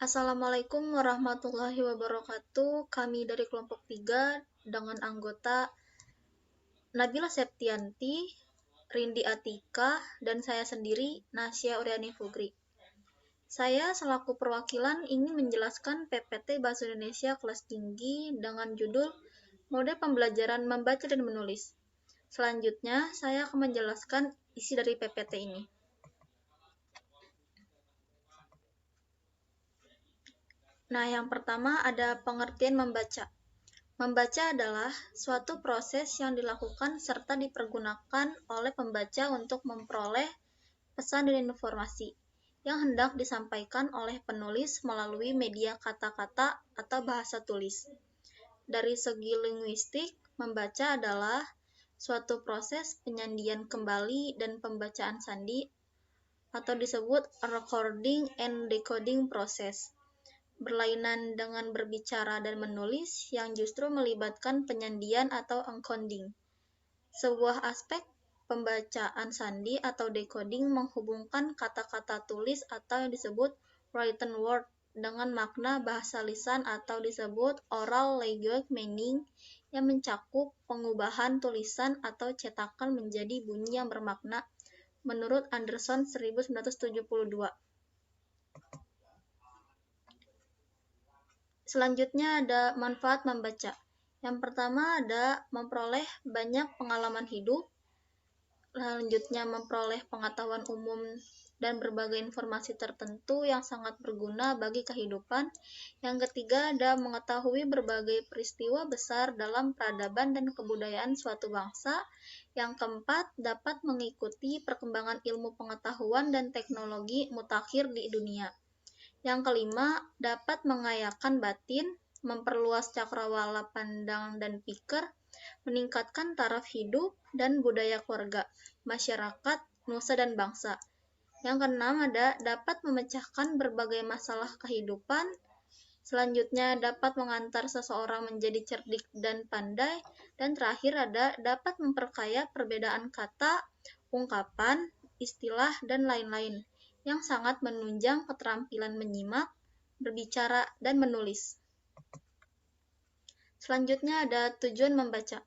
Assalamualaikum warahmatullahi wabarakatuh. Kami dari kelompok 3 dengan anggota Nabila Septianti, Rindi Atika, dan saya sendiri, Nasya Uryani Fugri. Saya selaku perwakilan ingin menjelaskan PPT Bahasa Indonesia kelas tinggi dengan judul Model Pembelajaran Membaca dan Menulis. Selanjutnya, saya akan menjelaskan isi dari PPT ini. Nah, yang pertama ada pengertian membaca. Membaca adalah suatu proses yang dilakukan serta dipergunakan oleh pembaca untuk memperoleh pesan dan informasi yang hendak disampaikan oleh penulis melalui media kata-kata atau bahasa tulis. Dari segi linguistik, membaca adalah suatu proses penyandian kembali dan pembacaan sandi atau disebut recording and decoding process. Berlainan dengan berbicara dan menulis yang justru melibatkan penyandian atau encoding. Sebuah aspek pembacaan sandi atau decoding menghubungkan kata-kata tulis atau yang disebut written word dengan makna bahasa lisan atau disebut oral language meaning yang mencakup pengubahan tulisan atau cetakan menjadi bunyi yang bermakna menurut Anderson 1972. Selanjutnya ada manfaat membaca. Yang pertama ada memperoleh banyak pengalaman hidup, selanjutnya memperoleh pengetahuan umum dan berbagai informasi tertentu yang sangat berguna bagi kehidupan. Yang ketiga ada mengetahui berbagai peristiwa besar dalam peradaban dan kebudayaan suatu bangsa. Yang keempat dapat mengikuti perkembangan ilmu pengetahuan dan teknologi mutakhir di dunia. Yang kelima, dapat mengayakan batin, memperluas cakrawala pandang dan pikir, meningkatkan taraf hidup dan budaya keluarga, masyarakat, nusa dan bangsa. Yang keenam ada dapat memecahkan berbagai masalah kehidupan. Selanjutnya dapat mengantar seseorang menjadi cerdik dan pandai. Dan terakhir ada dapat memperkaya perbedaan kata, ungkapan, istilah, dan lain-lain yang sangat menunjang keterampilan menyimak, berbicara, dan menulis. Selanjutnya ada tujuan membaca.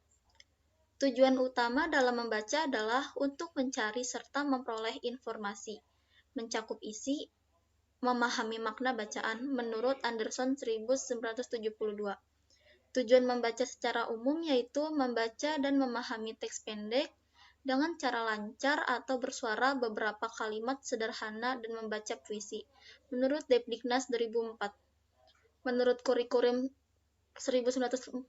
Tujuan utama dalam membaca adalah untuk mencari serta memperoleh informasi, mencakup isi, memahami makna bacaan menurut Anderson 1972. Tujuan membaca secara umum yaitu membaca dan memahami teks pendek dengan cara lancar atau bersuara beberapa kalimat sederhana dan membaca puisi, menurut Depdiknas 2004. Menurut kurikulum 1994,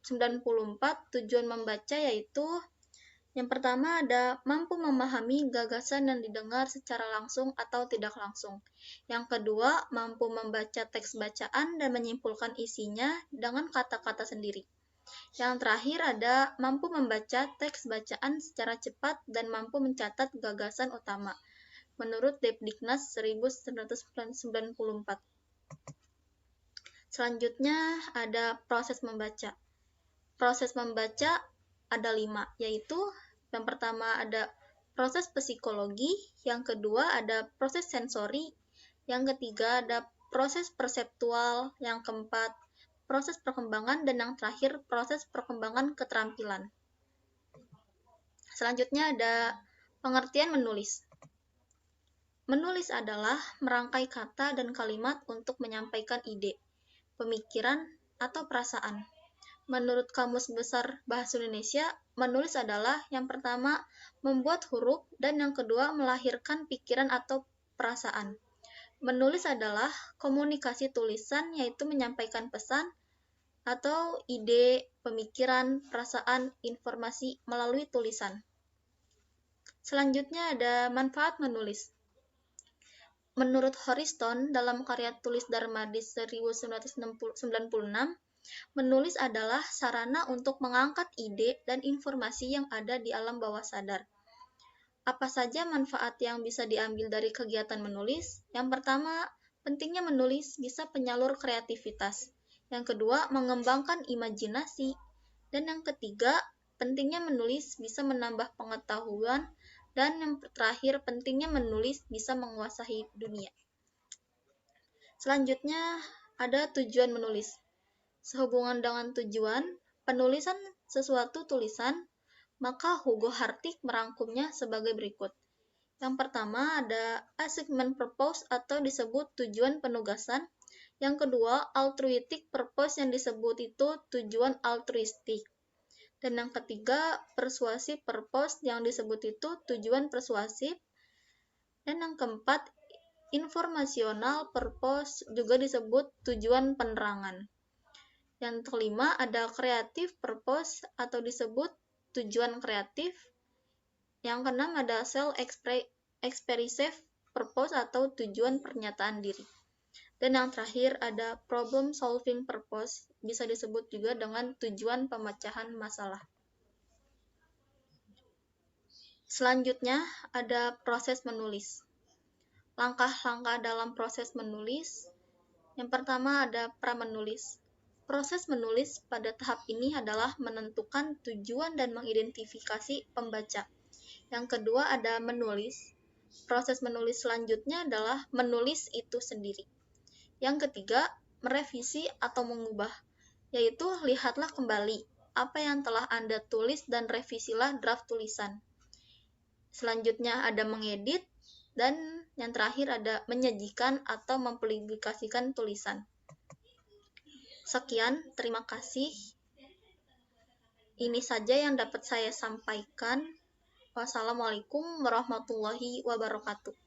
tujuan membaca yaitu yang pertama ada mampu memahami gagasan yang didengar secara langsung atau tidak langsung. Yang kedua, mampu membaca teks bacaan dan menyimpulkan isinya dengan kata-kata sendiri. Yang terakhir ada mampu membaca teks bacaan secara cepat dan mampu mencatat gagasan utama, menurut Depdiknas 1994. Selanjutnya ada proses membaca. Proses membaca ada 5, yaitu yang pertama ada proses psikologi, yang kedua ada proses sensori, yang ketiga ada proses perseptual, yang keempat proses perkembangan, dan yang terakhir proses perkembangan keterampilan. Selanjutnya ada pengertian menulis. Menulis adalah merangkai kata dan kalimat untuk menyampaikan ide, pemikiran, atau perasaan. Menurut Kamus Besar Bahasa Indonesia, menulis adalah yang pertama membuat huruf dan yang kedua melahirkan pikiran atau perasaan. Menulis adalah komunikasi tulisan yaitu menyampaikan pesan atau ide, pemikiran, perasaan, informasi melalui tulisan. Selanjutnya ada manfaat menulis. Menurut Horiston dalam karya tulis Darmadis 1996, menulis adalah sarana untuk mengangkat ide dan informasi yang ada di alam bawah sadar. Apa saja manfaat yang bisa diambil dari kegiatan menulis? Yang pertama, pentingnya menulis bisa penyalur kreativitas. Yang kedua, mengembangkan imajinasi. Dan yang ketiga, pentingnya menulis bisa menambah pengetahuan. Dan yang terakhir, pentingnya menulis bisa menguasai dunia. Selanjutnya, ada tujuan menulis. Sehubungan dengan tujuan penulisan sesuatu tulisan, maka Hugo Hartig merangkumnya sebagai berikut. Yang pertama ada assignment purpose atau disebut tujuan penugasan. Yang kedua, altruistic purpose yang disebut itu tujuan altruistik. Dan yang ketiga, persuasive purpose yang disebut itu tujuan persuasif. Dan yang keempat, informational purpose juga disebut tujuan penerangan. Yang kelima ada creative purpose atau disebut tujuan kreatif. Yang keenam ada self-expressive purpose atau tujuan pernyataan diri. Dan yang terakhir ada problem solving purpose, bisa disebut juga dengan tujuan pemecahan masalah. Selanjutnya ada proses menulis. Langkah-langkah dalam proses menulis. Yang pertama ada pra-menulis. Proses menulis pada tahap ini adalah menentukan tujuan dan mengidentifikasi pembaca. Yang kedua ada menulis. Proses menulis selanjutnya adalah menulis itu sendiri. Yang ketiga, merevisi atau mengubah, yaitu lihatlah kembali apa yang telah Anda tulis dan revisilah draft tulisan. Selanjutnya ada mengedit, dan yang terakhir ada menyajikan atau mempublikasikan tulisan. Sekian, terima kasih. Ini saja yang dapat saya sampaikan. Wassalamualaikum warahmatullahi wabarakatuh.